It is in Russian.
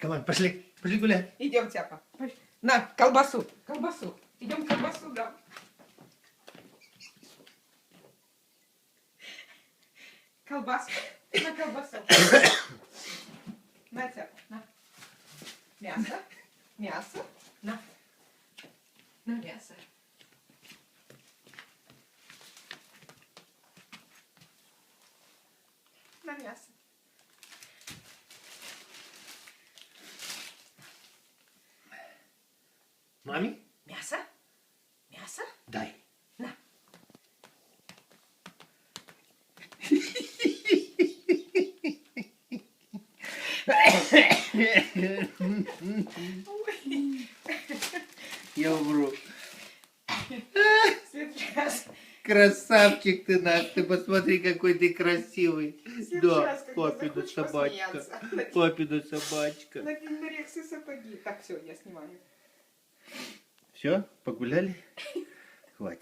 Команд, пошли. Пошли гулять. Идем, Тяпа. На, колбасу. Колбасу. Идем колбасу, да. Колбаску. На колбасу. На, Тяпа, на. Мясо. Мясо. На. На мясо. На мясо. Маме? Мясо? Мясо? Дай. На. Я умру. Сейчас. Красавчик ты наш, ты посмотри, какой ты красивый. Да, Сейчас, когда папина захочешь собачка. посмеяться. Папина собачка. На пинорексы сапоги. Так, все, я снимаю. Все, погуляли? Хватит.